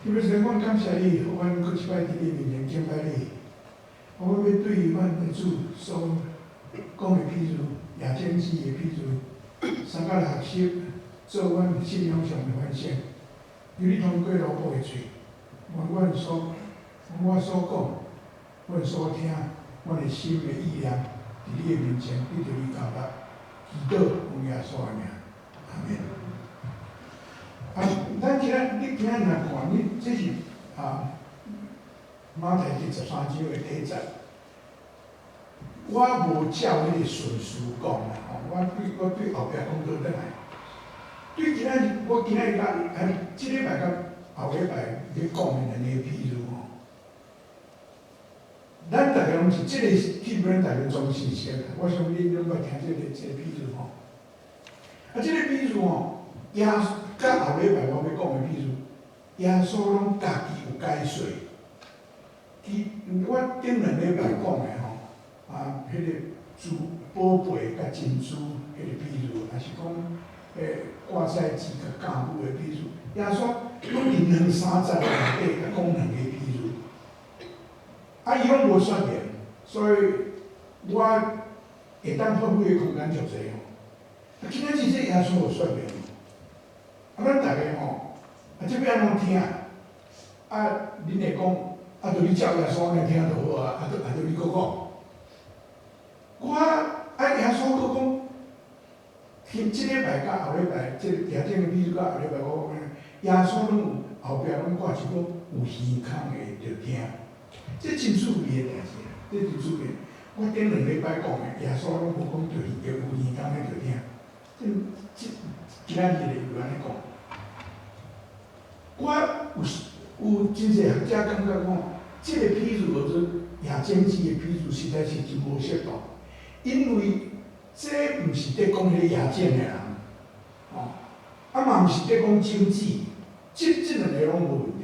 特别是阮感谢你，互阮搁一摆伫你面前敬拜你。我要对于阮的主所讲的譬如亚坚基的譬如三角学习，做阮信仰上的反省。由你通过老母的嘴，阮所我所讲，阮所听，阮的心的意念，伫你的面前对着你交代，祈祷奉耶稣的名，阿门。咱你今仔若看，你这是马太第13章的第1节。我无照迄个顺序讲啦，我对后壁讲倒转来。对今仔日，我今仔日即礼拜甲后礼拜咧讲的两个譬如咱大家拢是即个基本大家总熟悉啦。我相信你拢捌听即个譬如即个譬如耶稣甲后礼拜我要讲的譬如，耶稣拢家己有解说。我顶两礼拜讲的迄个珠宝贝甲珍珠迄个譬如，也是讲挂在几个干部的譬如，耶稣拢伫2、3节内底甲讲两个譬如，伊拢无说明，所以我会当发挥的空间足济今仔日这耶稣有说明，咱大家这要安怎听？恁会讲，就你照耶稣安尼听就好就你佫讲。我耶稣佫讲，即礼拜甲后礼拜，即亚种的譬如甲后礼拜我讲，耶稣拢有后壁拢挂一个有耳孔的着听，这真趣味的代志，这真趣味。我顶两礼拜讲的，耶稣拢无讲着有耳孔的着听，今仔日就安尼讲。我有真侪学者感觉讲，即个譬如或者亚坚基的譬如，实在是真无适当。因为这毋是伫讲迄个亚健的人，嘛毋是伫讲经济，这两个拢无问题。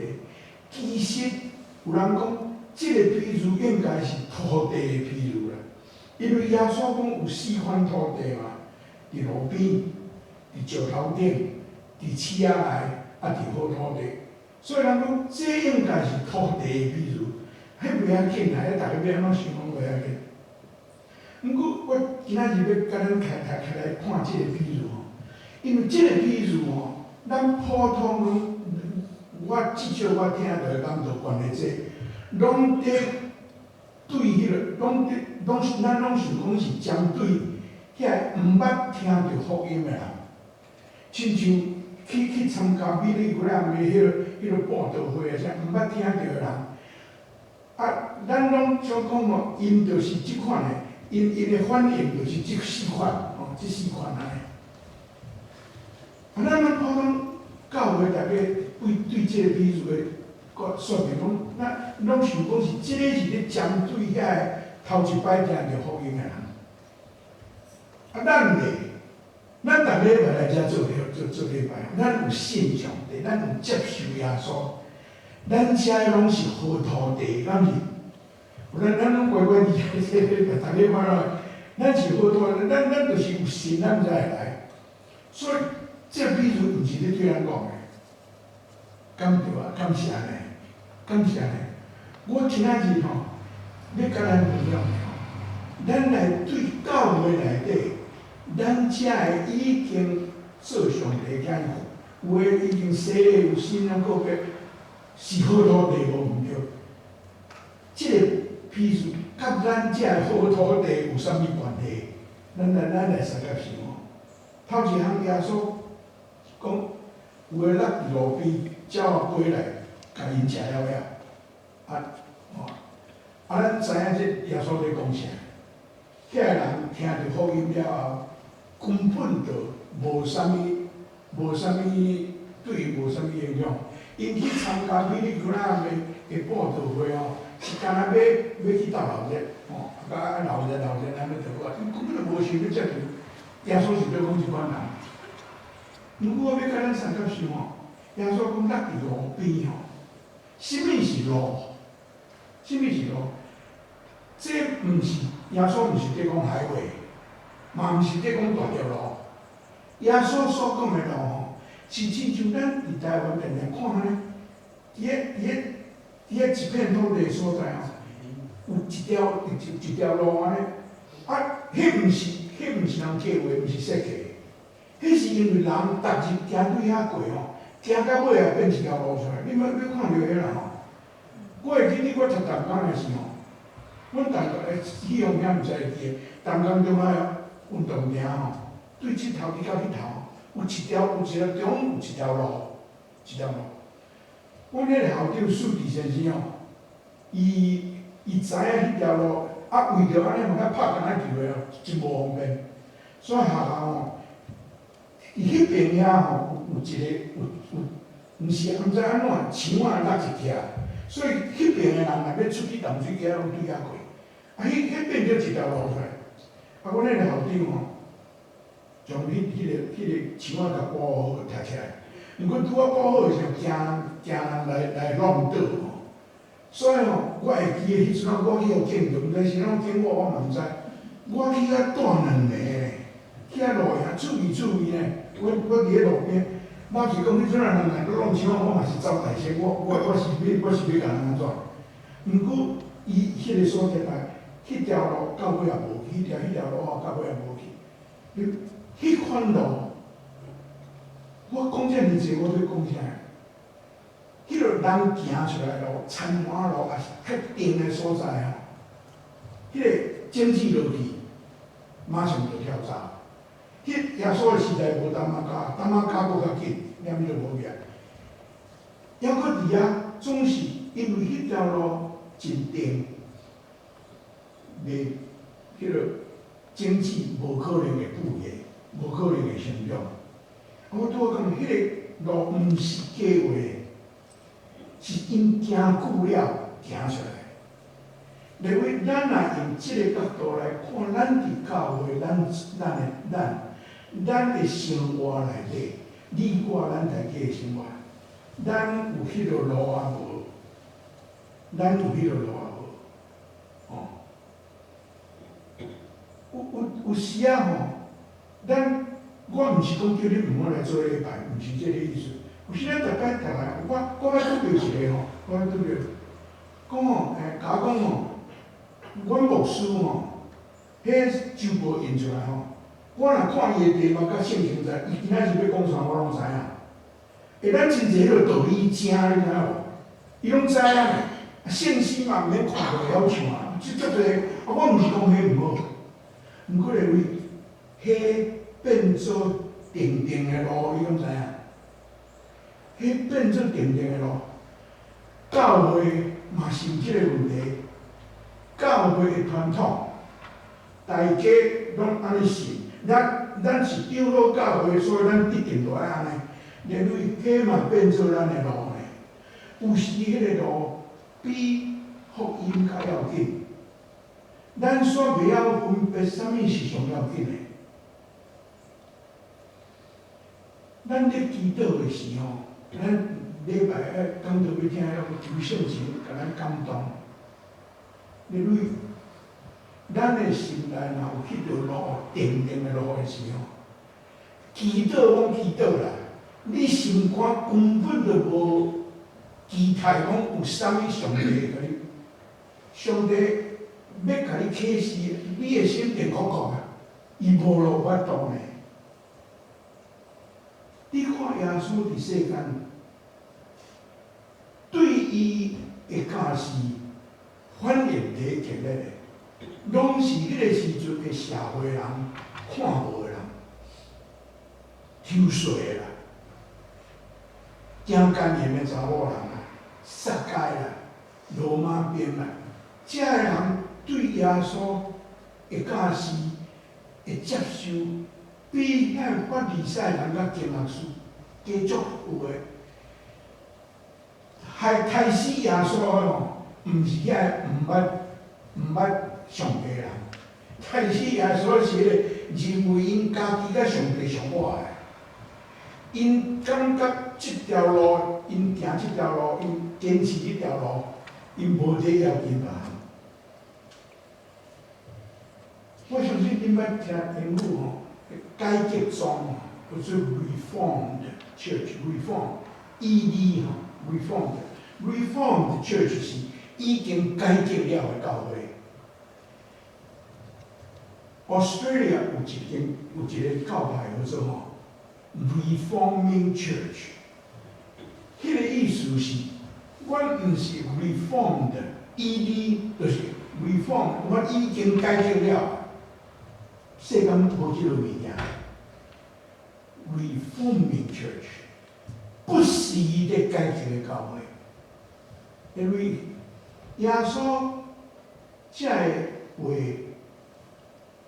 其实有人讲，这个譬如应该是土地的譬如啦，因为耶稣讲有4款土地嘛，伫路边、伫石头顶、伫市仔内，伫好土地，所以人讲这应该是土地的譬如，迄袂要紧啦，迄大家要安怎想讲袂要紧。毋过，我今仔日要甲咱开来看即个譬如因为即个譬如咱普通拢，至少我听到的感到关的这，拢伫对迄个，咱拢想讲是针对遐毋捌听到福音的人，亲像去参加美利古兰的迄个报道会啊，啥毋捌听到的人，咱拢想讲因就是即款的。因的反应就是这4款，这4款安尼。咱普通教会大家对这个譬如的说明讲，咱拢想讲是这个是咧针对遐头一摆听着福音的人。咱大家来遮做礼拜，咱有信上帝，咱有接受耶稣，咱遮拢是好土地，咱是。咱拢乖乖伫大家看咯，咱是好多，咱就是有信，咱才会来。所以这譬如毋是咧对咱讲的，敢对啊？敢是安尼？敢是安尼？我今仔日要甲咱分享的咱来对教会内底，咱遮的已经做上帝拣户，有诶已经洗礼有信仰告别，是好土地无毋对。这个譬如，甲咱遮的好土地有啥物关系？咱来三角想头一项耶稣讲，有个落伫路边，鸟飞来，甲因食了咱知影这耶稣咧讲啥？遐个人听着福音了后，根本就无啥物对伊无啥物影响。因去参加美利古兰的报道会是干那要去斗老热，甲老热安尼就好根本就无想要接受。耶稣是要讲即款人。如果我要甲咱三角想耶稣讲落伫路边什么是路？什么是路？这毋是耶稣，毋是伫讲海话，嘛毋是伫讲大条路。耶稣所讲的路是亲像咱伫台湾常常看呢，一片土地所在哦，有一条路安尼，迄毋是人计划，毋是设计，迄是因为人逐日行对遐过吼，行到尾也变一条路出来。你看到迄啦吼，我会记得我读淡江的时候，阮淡江起用遐毋知会记，淡江中海运动场吼，对即头到迄头有一个中有一条路。阮迄个校长苏迪先生哦，伊知影迄条路，为着安尼互咱拍橄榄球的哦，真无方便。所以学校吼，伊迄边遐吼有一个毋是毋知安怎墙啊落一屉，所以迄边的人若要出去淡水街，拢对遐过。迄变做一条路出来。阮迄个校长吼，将迄个墙啊甲保护好，拆起来。毋过拄仔保护的时候，惊人来乱倒吼。所以吼，我会记得迄阵仔我去互警着，毋知是哪警我嘛毋知。我去遐住2暝，去遐路遐注意呢。我伫咧路边，老实讲，迄阵仔人来弄枪，我嘛是走大声，我是要甲人安怎？毋过伊迄个所在来，迄条路到尾也无去，迄条路到尾也无去。迄款路。我讲遮尔济，我要讲啥？迄个人行出来路、田环路，也是较定的所在吼。迄个经济落去，马上就跳闸。耶稣的时代无淡仔加，淡仔加搁较紧，念就无去。还搁伫遐，总是因为迄条路真定，袂迄个经济无可能会富裕，无可能会成长。我拄仔讲，迄个路毋是计划，是因行久了行出来。另外，咱若用即个角度来看，咱伫教会，咱的生活内底，你我咱大家的生活，咱有迄条路啊无？咱有迄条路啊无？哦，有时啊吼，我毋是讲叫你毋好来做礼拜，毋是这个意思。有时咱逐摆来，我要拄着一个吼，讲吼，甲我讲吼，阮牧师吼，迄周报印出来吼，我若看伊的题目甲圣经在，伊今仔日要讲啥，我拢知影。咱真侪迄个道理正，你知影无？伊拢知影，圣经嘛毋免看着了像啊，即足侪，我毋是讲迄毋好，毋过认为迄。变做定的路，你敢知影？迄变做定的路，教会嘛是有即个问题。教会的传统，大家拢安尼信，咱是长老教会，所以咱一定就爱安尼。认为迄嘛变做咱的路呢。有时迄个路比福音较要紧，咱煞袂晓分别啥物是上要紧的。咱咧祈祷的时候，咱礼拜讲到要听迄种求圣经，甲咱感动。因为咱的心内若有迄条路定的路的时候，祈祷讲祈祷啦，你心肝根本就无期待讲有啥物上帝会甲你，上帝要甲你启示，你的心定苦苦啊，伊无路法度呢。你看耶稣伫世间，对伊的教示反应第一激烈的，拢是迄个时阵的社会人看无的人，抽水的啦，惊奸淫的查某人啦，撒该啦，罗马兵啦，遮个人对耶稣的教示的接受。比遐法利赛人甲经学士加足有诶，害死耶稣诶吼，毋是遐毋捌上帝人，害死耶稣是认为因家己甲上帝上我诶，因感觉即条路，因行即条路，因坚持即条路，因无得要紧别项。我相信恁捌听英语吼。改革宗叫做 Reformed Church，Reform，ED 吼 ，Reformed， Reformed Church 是已经改革了的教会。Australia 有一个教派叫做 Reforming Church， 迄个意思是，阮毋是 Reformed， ED 就是 Reform， 我已经改革了。世间无即个物件。Reforming Church 不是咧改革的教会，因为耶稣才会话，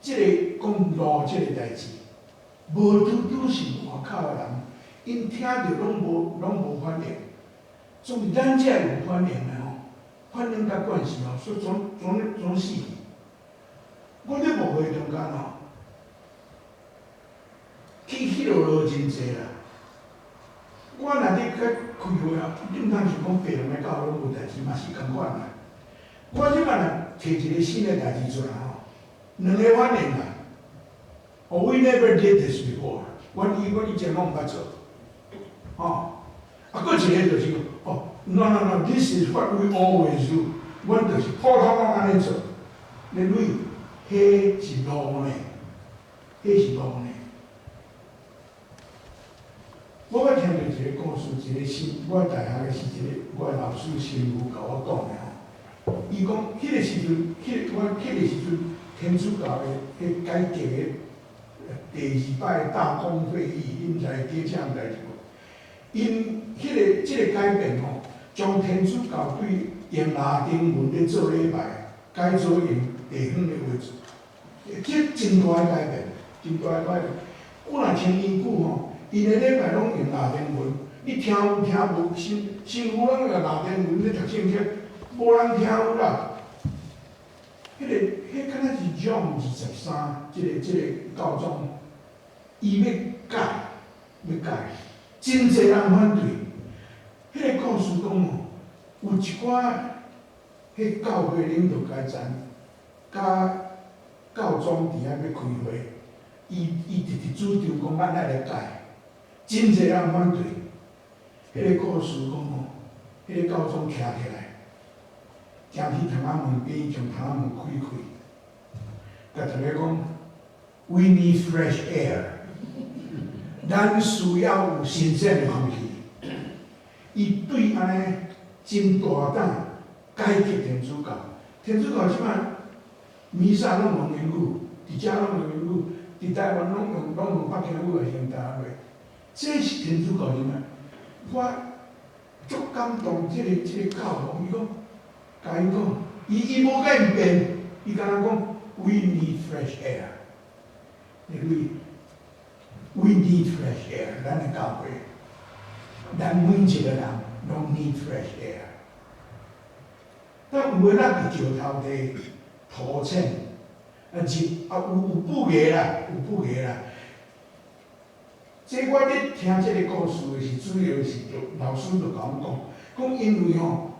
即个讲路即个代志，无拄是外口的人，因听着拢无反应，总是咱遮有反应的吼，反应甲关系吼，所以总死去。我咧牧会中间吼。去迄落路真济啦！我若咧开会啊，你毋通想讲别人的教拢无代志，嘛是共款啦。我即摆若摕一个新的代志出来吼，两个反应啦。Oh, we never did this before。我以前拢毋捌做，吼。啊，搁一个就是哦 ，no, this is what we always do。阮就是普通拢安尼做，因为迄是路呢，迄是路呢。我捌听到一个故事，一个我大学的时我老师师傅甲我讲的吼，伊讲迄个时阵，天主教的迄改革的第2摆大公会议，因在伫这样代志无？因即个改变吼，将天主教对用拉丁文咧做礼拜，改做用地方的话做，这真大的改变，真大的改变。我若听伊句吼。伊个礼拜拢用拉丁文，你听有听无？新妇拢用拉丁文咧读圣经，无人听有啦。迄敢若是John 23，即个教宗，伊要改，真侪人反对。迄个故事讲哦，有一寡迄教会领导阶层，甲教宗伫遐要开会，伊直直主张讲咱爱来改。真侪人反对，迄个故事讲吼，迄个教宗徛起来，行去窗仔门边，将窗仔门开，甲大家讲 ，We need fresh air， 咱需要有新鲜的空气。伊对安尼真大胆改革天主教，天主教即摆弥撒拢用英语，伫遮拢用英语，伫台湾拢用北京语来形达落。这是天主教人啊！我足感动，即个教皇，伊讲，甲因讲，伊无甲因辩，伊敢若讲 ，We need fresh air。因为 We need fresh air， 咱的教会，咱每一个人拢 need fresh air。但有诶咱伫石头地土塹，有不艺啦，有不艺啦。这我咧听这个故事的是主要是老师就甲阮讲，因为吼，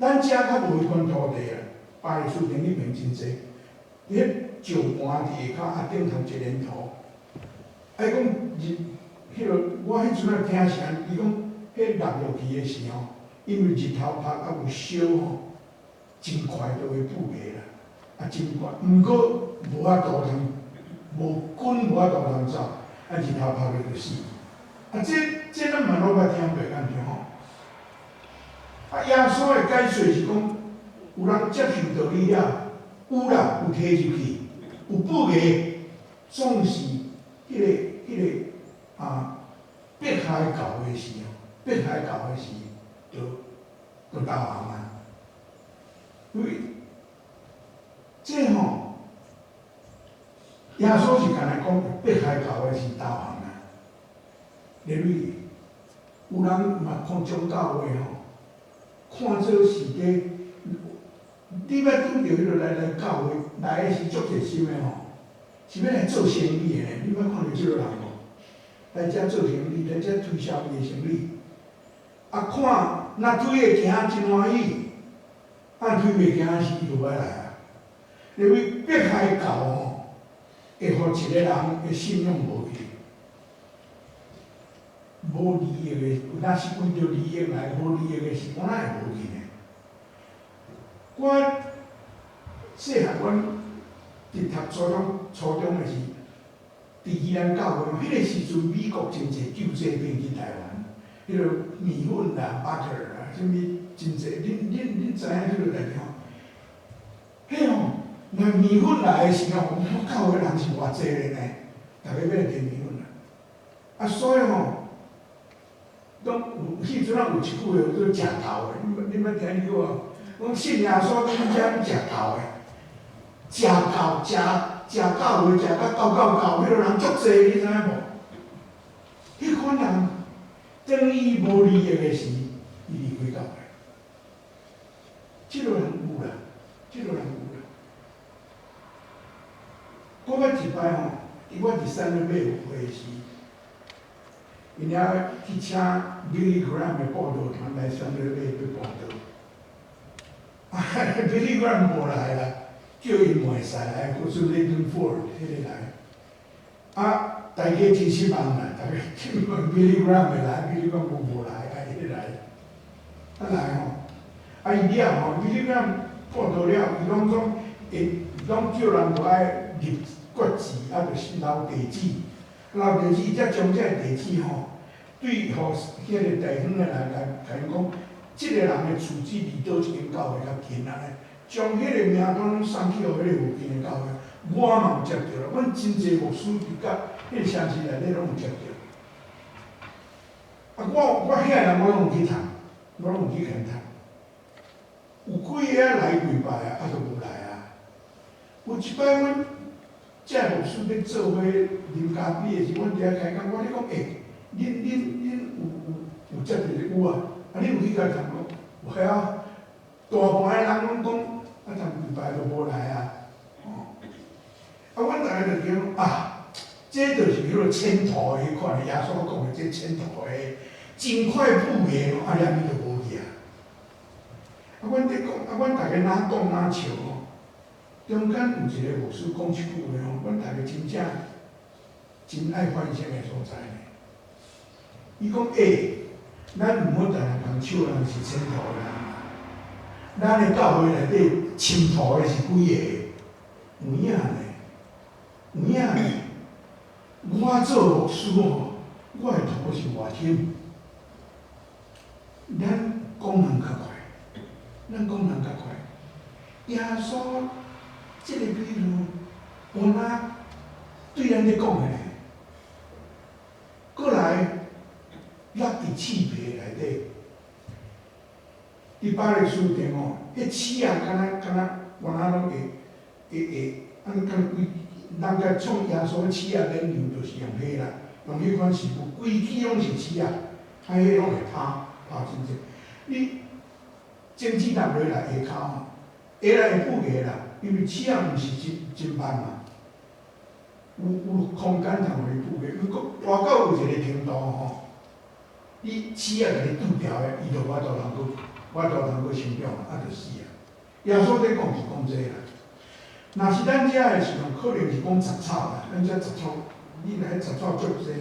咱遮较无迄款土地啊，巴黎书店里面真济，迄石盘伫下骹啊顶头一年土，啊伊讲迄落我迄阵仔听啥，伊讲迄落去的时候，因为日头晒啊有烧吼，真快就会腐败啦，啊真快，毋过无法度通，无滚无法度通走。啊，日头晒落就死。啊，这咱嘛拢捌听过安像吼。啊，耶稣的解说是讲，有人接受道理了，有啦，有摕入去，有不艺，总是迄个迫害教会时哦，迫害教会时，就投降啊。因为这吼。耶稣是干来讲，迫害教会是投降啊。因为有人嘛看宗教会吼，看做是咧，你要拄着迄落来教会，来的是足热心的吼，是要来做生意的。你捌看到即落人无？来遮做生意，来遮推销伊的生意。啊，看若推会行真欢喜，啊推袂行是就歹来啊。因为迫害教吼。会互一个人的信用无去，无利益的，有当是为着利益来，无利益的是我哪会无去呢？我细汉阮伫读初中的是，伫宜兰教会，迄个时阵美国真济救济兵去台湾，迄个米粉啦、巴特啦，啥物真济，恁知影迄个代表？迄吼，若米粉来的时候，教会人是偌济的呢，逐个要来订米粉啦。啊，所以吼，拢有迄阵仔有一句话叫做食头的，你捌听过无？讲信耶稣，你才食头的，食到食到话，食到，迄个人足济，你知影无？迄款人，等伊无利益的时，伊离开教会。即落人有啦，即落人有啦。我捌一摆吼，我伫三月买有会时，因遐去请 Billy Graham 的报道团来三月买去报道。Billy Graham 无来啦，叫伊袂使来，或是 Leighton Ford 迄个来。大家真失望啦，大家问 Billy Graham 会来 ，Billy Graham 无来，迄个来。来吼，伊了吼 ，Billy Graham 报道了，伊拢叫人无爱入国字，就是留地址，留地址才将这地址吼，对互迄个地方的人甲因讲。即个人的厝址离倒一间教会较近安尼，将迄个名单拢送去互迄个附近的教会，我嘛有接到啦。阮真济牧师伫甲迄个城市内底拢有接到。我遐人我拢有去谈，我拢有去跟谈。有几个来几摆啊，就无来啊。有一摆阮这牧师咧做伙啉咖啡的时，阮伫遐开讲，我咧讲，恁有接到有啊？你有去甲伊谈无？有啊，大半个人拢讲，谈几摆都无来啊。阮逐个就讲这就是迄个千头的迄款，耶稣讲的这千头的，真快不灭哦，念伊就无去啊。阮伫讲，阮逐个哪讲哪笑哦。中间有一个牧师讲一句话哦，阮逐个真正真爱反省的所在呢。伊讲咱毋好逐日共笑人是千头的人，咱的教会内底深头的是几个？有影呢？有影呢？我做牧师哦，我的头是偌深。咱讲人较快，咱讲人较快。耶稣即个比喻，我哪对咱咧讲的呢？过来。落伫刺皮内底，伫巴黎书店哦，迄刺啊，敢若我哪拢会，敢规人家创耶稣的刺啊，燃油就是用迄啦，用迄款食物，规支拢是刺啊，迄拢会拍真济。你整子搭落来下骹哦，下来会补个啦，因为刺啊毋是真慢嘛，有空间通互你补个，如果大到有一个程度吼。你刺啊，甲你拄牢的，伊就我都通过成长，就死啊！耶稣在讲是讲这啦。若是咱遮的时阵，可能是讲杂草啦，咱遮杂草，你若迄杂草足济哦，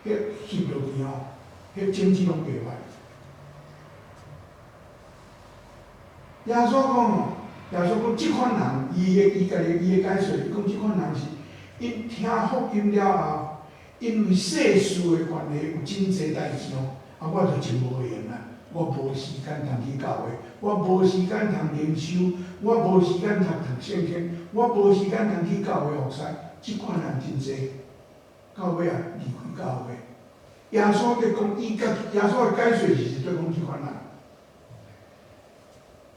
迄翕落去哦，迄种子拢袂坏。耶稣讲哦，耶稣讲即款人，伊家己伊的解说，伊讲即款人是因听福音了后。因为世事的关系，有真济代志哦，我就真无闲啦。我无时间通去教会，我无时间通灵修，我无时间通读圣经，我无时间通去教会服侍。即款人真济，到尾啊离开教会。耶稣在讲，耶稣的解说是在讲即款人，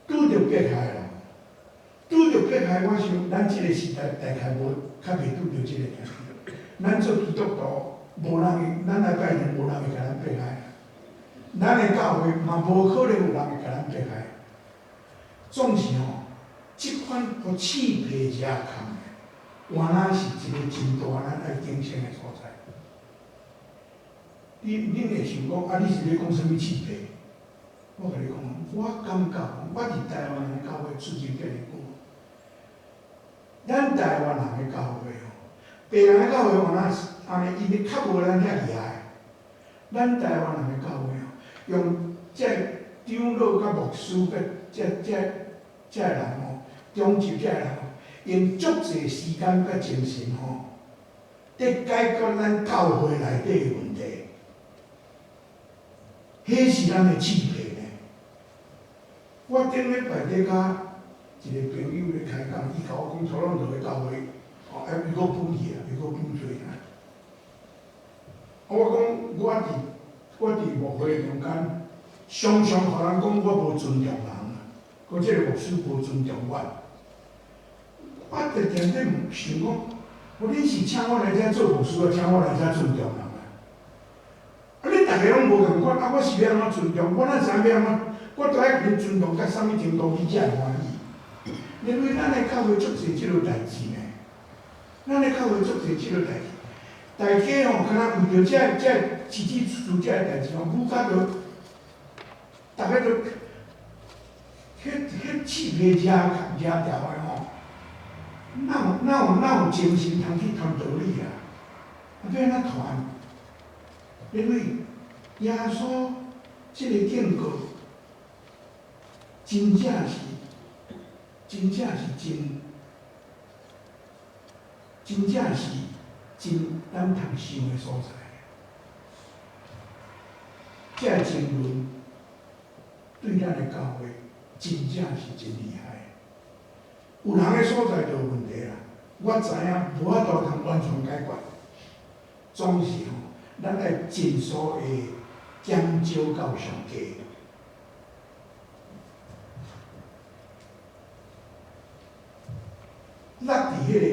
拄着迫害啦，拄着迫害，我想咱即个时代大概较袂拄着即个件事。咱做基督徒，无人会，咱来拜年，无人会甲咱迫害。咱的教会嘛，无可能有人会甲咱迫害。总是吼，即款互刺皮遮空的，原来是一个真大咱爱警醒的所在。恁会想讲，你是咧讲啥物刺皮？我甲你讲，我感觉，我伫台湾的教会出入遮尔久，咱台湾人的教会哦。别人的教会原来是安尼，伊较无咱遐厉害。咱台湾人的教会哦，用这长老甲牧师甲这人哦，中级这人哦，用足侪时间甲精神吼，伫解决咱教会内底的问题。迄是咱的气魄呢。我顶礼拜底甲一个朋友咧开讲，伊甲我讲，初朗就去教会，哦，伊搁补去啊，伊搁补做啊。我讲我伫牧会中间，常常互人讲我无尊重人啊，搁即个牧师无尊重我。我直定在想讲，恁是请我来遮做牧师，请我来遮尊重人啊？啊，恁大家拢无共款，啊，我是要安怎尊重？我哪知要安怎？我都爱恁尊重到啥物程度，伊才会欢喜。因为咱的教会足侪即落代志呢，咱的教会足侪即落代志。大家吼，敢若为着这起起处处这代志吼，愈加着，大家着，迄气魄遮调的吼，哪有精神通去传道理啊？啊，要安怎传？因为耶稣即个警告，真正是真，咱通想的所在。这经论对咱的教会真正是真厉害。有人的所在就有问题啦，我知影无法度通完全解决，总是吼，咱爱尽所的减少到上低。落伫迄个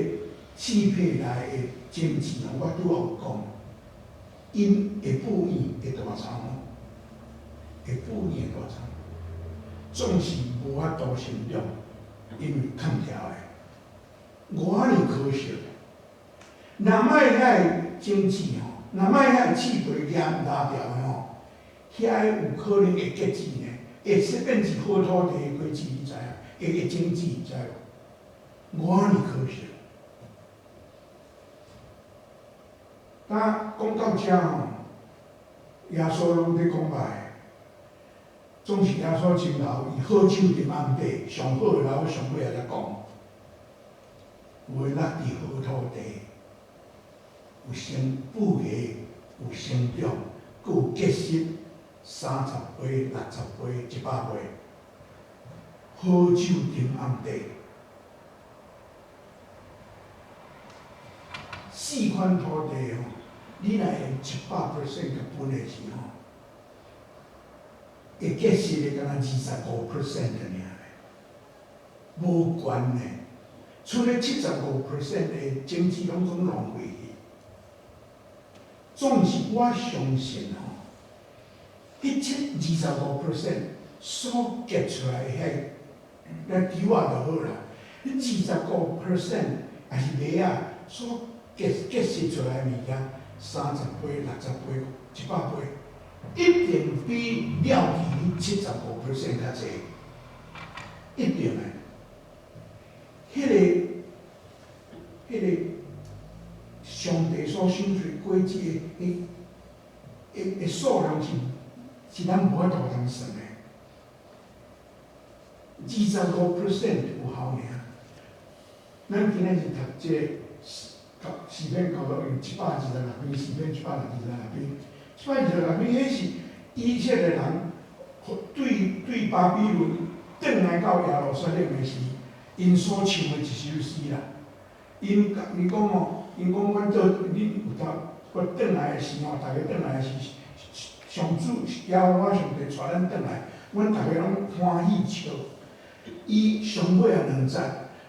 气魄内的政治哦，我拄有讲，因会负面会大参，会负面会大参，总是无法度成长，因为抗调的，外呢可惜。若莫遐政治吼，若莫遐气魄拉调的吼，遐有可能会结治呢，会说变是好土地的果子，你知影？会政治，你知无？外呢可惜。讲到遮吼，耶稣拢伫讲歹，总是耶稣真老，伊好手伫暗底，上好的老上尾也在讲，话落伫好土地，有生富裕，有成长，佮有结实，30倍、60倍、100倍，好手伫暗地。4款土地吼，你若用100% 去分的时候，会结实的敢若25% 尔，无悬呢。剩的75% 的经济拢总浪费去。总是我相信吼，迄25% 所结出来的迄个球啊就好啦。迄25% 也是麦啊所结实出来的物件，30倍、60倍、100倍，一定比了期75% 较济，一定的。迄个上帝所想出果子的数量是咱无法度通算的，25% 有效尔。咱今仔日读这4篇教导用726篇，4篇726篇，726篇，迄是以色列人对巴比伦转来到耶路撒冷的时，因所唱的一首诗啦。因讲吼，因讲阮做恁有当我转来的时吼，大家转来的时，上主耶和华上帝带咱转来，阮大家拢欢喜笑。伊上尾2节，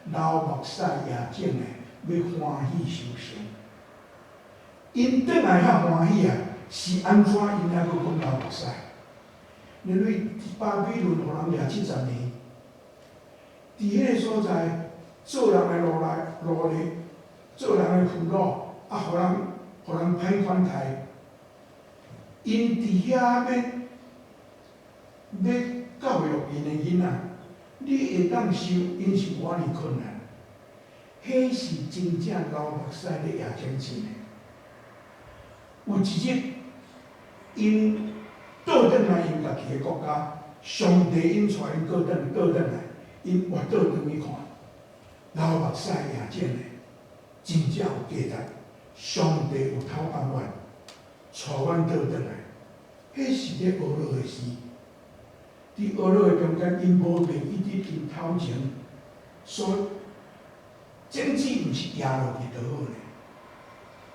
流目屎野种的，要欢喜收成。因转来遐欢喜啊，是安怎？因还佫讲流目屎？因为巴比伦互人掠70年，伫迄个所在，做人的奴隶，做人的俘虏，啊，互人歹款待。因伫遐要教育因的囡仔，你会当受，因是有安尼困难。迄是真正流目屎咧野种钱的。有一日，因倒转来因家己的国家，上帝因带因倒转来，因活倒转去看，流目屎眼睛的，真正有价值。上帝有透帮阮，带阮倒转来，迄是咧俄罗的事。伫俄罗的中间，因无明一直因头前所政治毋是压落去就好呢。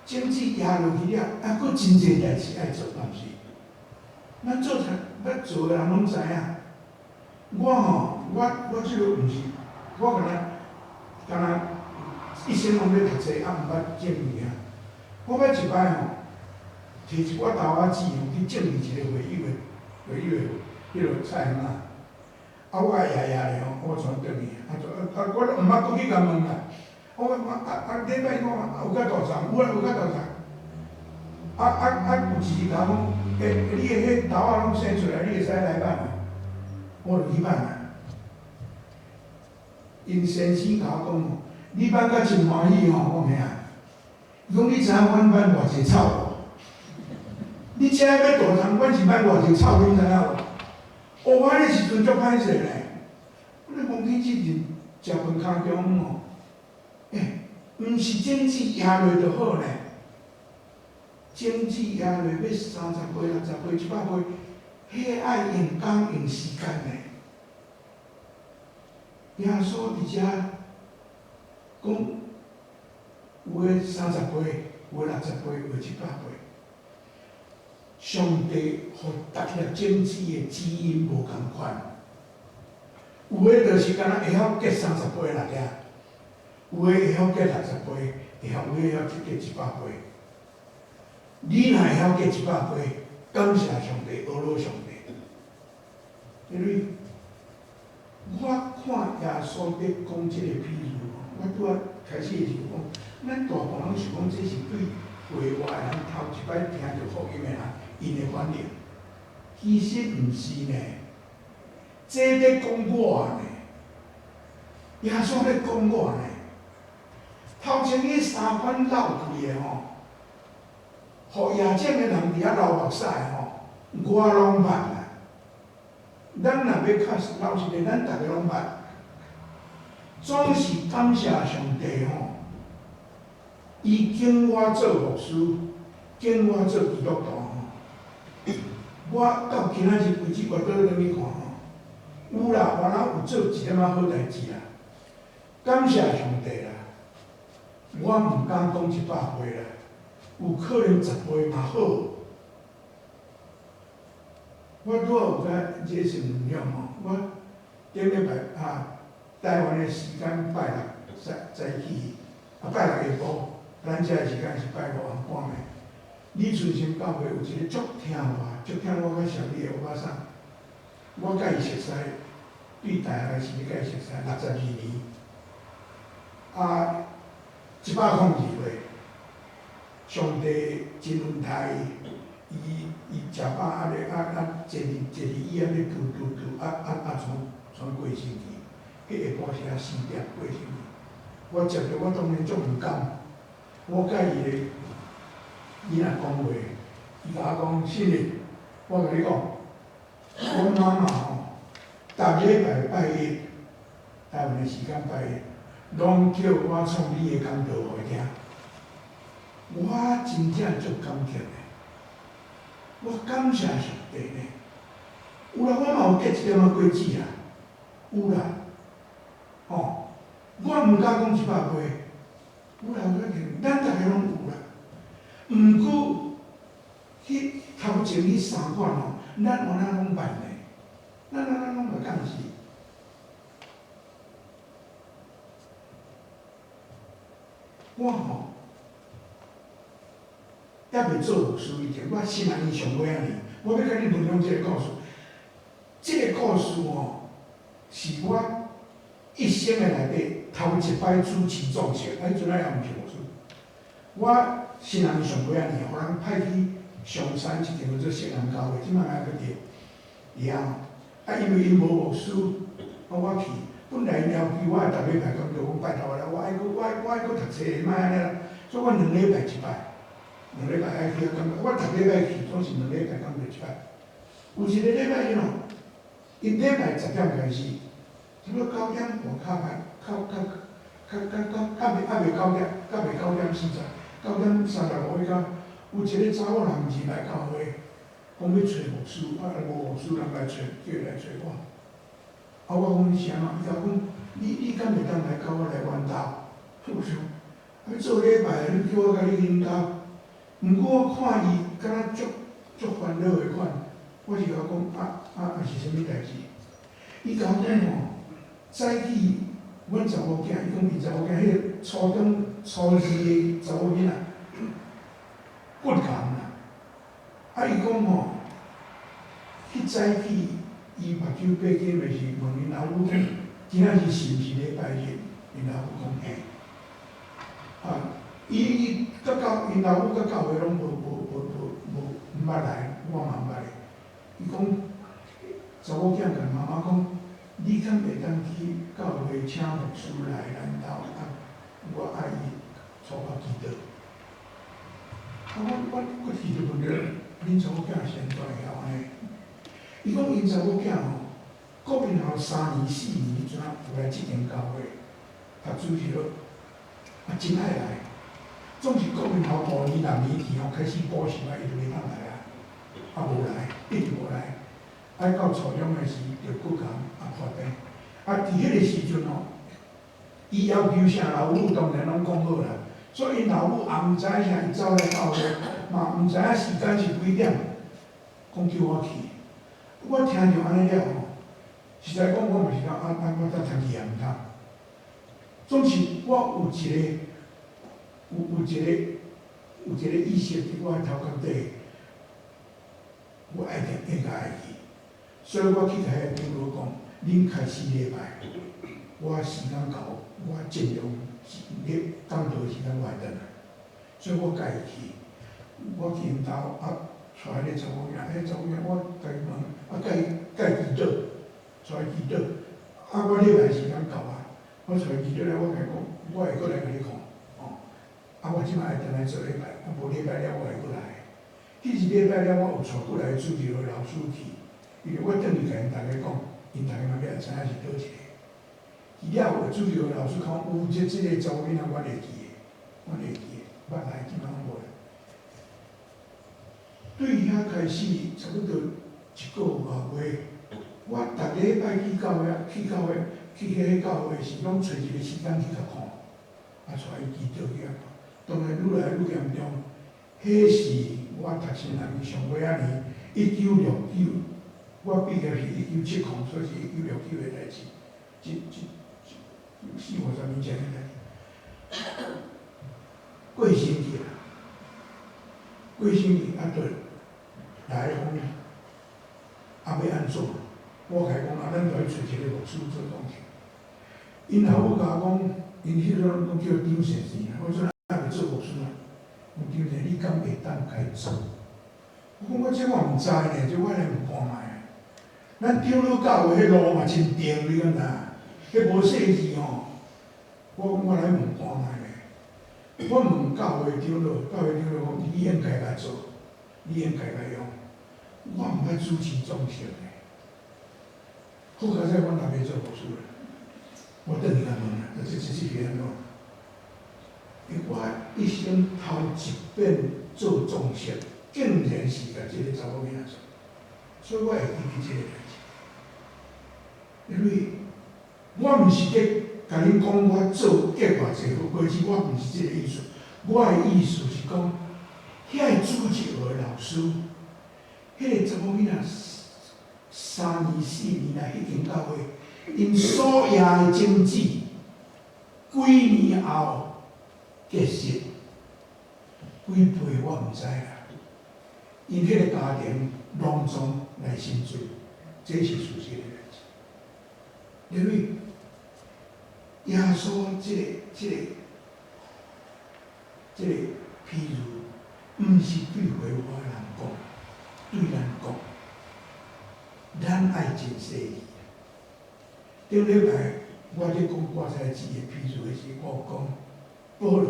政治压落去了，还佫真侪代志爱做，敢毋是？咱要做的人拢知影。我即个毋是，我敢若一生拢咧读册，啊毋捌证明啊。我捌一摆吼，摕一寡豆仔纸去证明一个唯一的迄落菜园啊。啊，我爷爷咧吼，我传转去，我毋捌过去甲问啦。我礼拜讲有甲大丛，有甲大丛。有一日甲我讲，你的迄豆仔拢生出来，你会使来办啊？我就去办啊。因先生甲我讲，你办甲真欢喜吼，我讲啊。伊讲你知影阮办偌济草无？你遮要大丛，阮是办偌济草，你知影无？学完的时阵足歹势咧。你讲起即阵食饭骹中吼，毋是政治压落就好咧。政治压落要30岁、60岁、100岁，迄爱用工用时间咧。耶稣伫遮讲，有诶30岁，有诶60岁，有诶100岁。上帝互逐粒种子诶基因无共款，有诶就是敢若会晓结30岁啦个，有诶会晓结60岁，有诶会晓结100岁。你若会晓结100岁，感谢上帝，阿罗上帝。因为我看耶稣咧讲即个譬如，我拄仔开始的时候讲，咱大部分拢想讲这是对会外人头一摆听着福音的人，因的反应。其实毋是呢，这咧讲我呢，耶稣咧讲我呢。头前迄3款闹开的吼。互亚种的人伫遐流目屎吼，我拢捌啦。咱若要较老实个，咱逐个拢捌。总是感谢上帝吼，伊拣我做牧师，拣我做基督徒吼。我到今仔日为止，我倒转去看吼，有啦，原来有做一点仔好代志啦。感谢上帝啦，我毋敢讲100岁啦。有可能10倍嘛好。我拄仔有甲这是分享吼，我顶礼拜台湾的时间拜六早起，拜六下晡，咱遮的时间是拜5暗半暝。李存心教会有一个足听我较上帝的欧巴桑，我甲伊熟悉，对台湾是甲伊熟悉62年，102岁。上帝真恩待伊，食饱坐伫椅仔咧嘟，传过星期，迄下晡时4点过星期，我接着我当然足毋甘，我甲伊咧囡仔讲话，伊甲我讲信日，我甲你讲，我妈妈吼，逐礼拜拜一，台湾的时间拜一，拢叫我创你的讲道互伊听。我真正足感激的，我感谢上帝呢。有啦，我嘛有结一点仔果子啦，有啦，吼，我毋敢讲100岁，有啦，咱逐个拢有啦。毋过，迄头前迄3款吼，咱有哪拢捌呢？咱拢袂敢是。我吼。也袂做牧师以前，我新人伊上尾仔年，我要甲你分享即个故事。即个故事吼，是我一生的内底头一摆主持壮士，迄阵也毋是牧师。我新人伊上尾仔年，互人派去上山一条做新人教会，即摆还佫伫遐。因为因无牧师，我去。本来了期我逐礼拜讲着讲拜托啦，我爱佫读册，莫安尼啦。所以我2礼拜一摆。2礼拜爱去感觉，我逐礼拜去，总是2礼拜讲袂一摆。有一个礼拜因因礼拜10点开始，差不多9点半较晚，较袂9点，到袂9点40，9点35到有一个查某人入来教会，讲要找牧师，无牧师人来找，叫伊来找我。我讲你是安怎？伊甲我讲，你敢会当来教我来阮兜？我想，要做礼拜，你叫我甲你引导。毋过我看伊敢若足烦恼的款，我是甲讲是啥物代志？伊甲我讲吼，早起阮查某囝，伊讲伊查某囝，迄个初中初2的查某囡仔，骨干啦。伊讲吼，迄早起伊目睭闭紧，就是问因老母，今仔日是毋是礼拜日？因老母讲嘿。伊甲因老母甲教会拢毋捌来，我嘛毋捌的。伊讲，查某囝甲妈妈讲，你敢会当去教会请牧师来咱兜？我爱伊带我祈祷。我祈祷问着，恁查某囝是安怎会晓安尼？伊讲因查某囝吼，国民校3年4年迄阵有来即间教会读主日学，真爱来。总是国民校5年6年去开始补习伊就袂当来啊，无来，一直无来。到初中的时就骨感发病。伫迄个时阵伊要求啥，老母当然拢讲好啦。所以因老母也毋知影啥，伊走来教会，嘛毋知影时间是几点，讲叫我去。我听着安尼了实在讲我嘛是讲我当通去也毋通。总是我有一个意识伫我头壳底，我应该爱去，所以我去甲迄个长老讲，恁开始礼拜，我时间到，我尽量你讲道时间我会转来，所以我甲伊去，我去因兜带迄个查某囝，迄查某囝我甲伊问，甲伊祈祷，带伊祈祷，我礼拜时间到我带伊祈祷了，我甲伊讲，我会过来甲你看。我即摆会定来做礼拜，无礼拜了我会过来。迄日礼拜了，我有带过来主日的老师去，因为我等于甲因大家讲，因大家嘛要知影是倒一个。去了后，主日的老师讲，有即个查某囡仔，我会记的，捌来基本上无。对遐开始差不多1个月外尾，我逐礼拜去教会，去迄个教会是拢找一个时间去甲看，带伊祈祷去啊。当然愈来愈严重，迄是我读新南上尾仔年1969，我毕业是1970，所以是1969的代志，40-50年前的代志。过身去啦，对来讲，要安怎？我甲伊讲咱就要找一个牧师做东西。因老母甲我讲，因迄阵拢叫张先生，我说。袂做牧师啊，有张先生，你敢会当家做？我讲我这我毋知呢，这我来问看卖。咱长老教会迄路嘛真长，你讲呐，迄无细字我来问看卖咧。我问教会长老讲，你应该来做，你应该来用。我毋捌主持宗教咧。好佳哉，我若要做牧师咧，我等于甲问啊，这是安怎？我一生头一遍做宗教，竟然是甲即个查某囝做，所以我会记起即个代志。因为我毋是甲恁讲我做计划济好，过去我毋是即个意思。我的意思是讲，遐个主日学老师，迄个查某囝3年4年来迄间教会，因所赢的经济，几年后。结实，几倍我毋知啦。因迄个家庭拢总来薪水，这是事实的代志。因为耶稣这个譬如，毋是对回我人讲，对咱讲，咱爱真细意。顶礼拜我咧讲挂在字的譬如的时，我讲。保罗，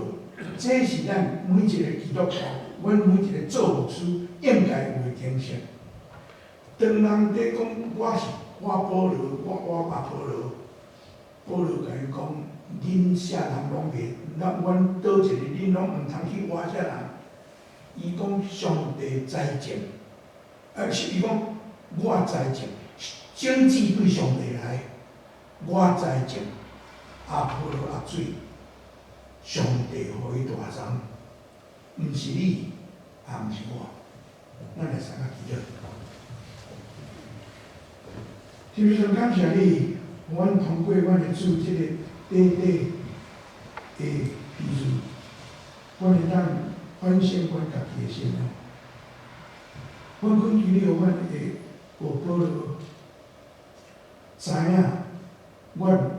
这是咱每一个基督徒阮每一个做牧师应该有诶精神。当人伫讲我保罗，我把保罗甲伊讲，恁写人拢袂，阮倒一个恁拢毋通去挖遮人。伊讲上帝知情，是伊讲我知情，经济对上帝来，我知情，阿保罗压水，上帝互伊大长，毋是你，也毋是我，咱来三个祈祷。天父上感谢你，阮通过阮的主即个短短的比喻，阮会当反省阮家己的心咯。阮恳求你，互阮会有保罗知影，阮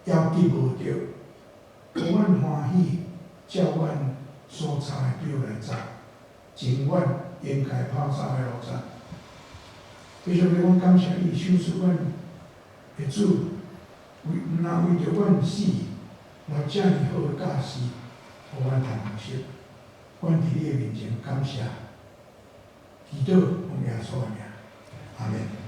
要记无着，互阮欢喜，照阮所查的表来走，尽阮应该跑走的路走。非常要阮感谢你，守出阮的主，毋通为着阮死，来遮尔好的教示，互阮通学习。阮伫你的面前感谢，祈祷奉耶稣的名，阿门。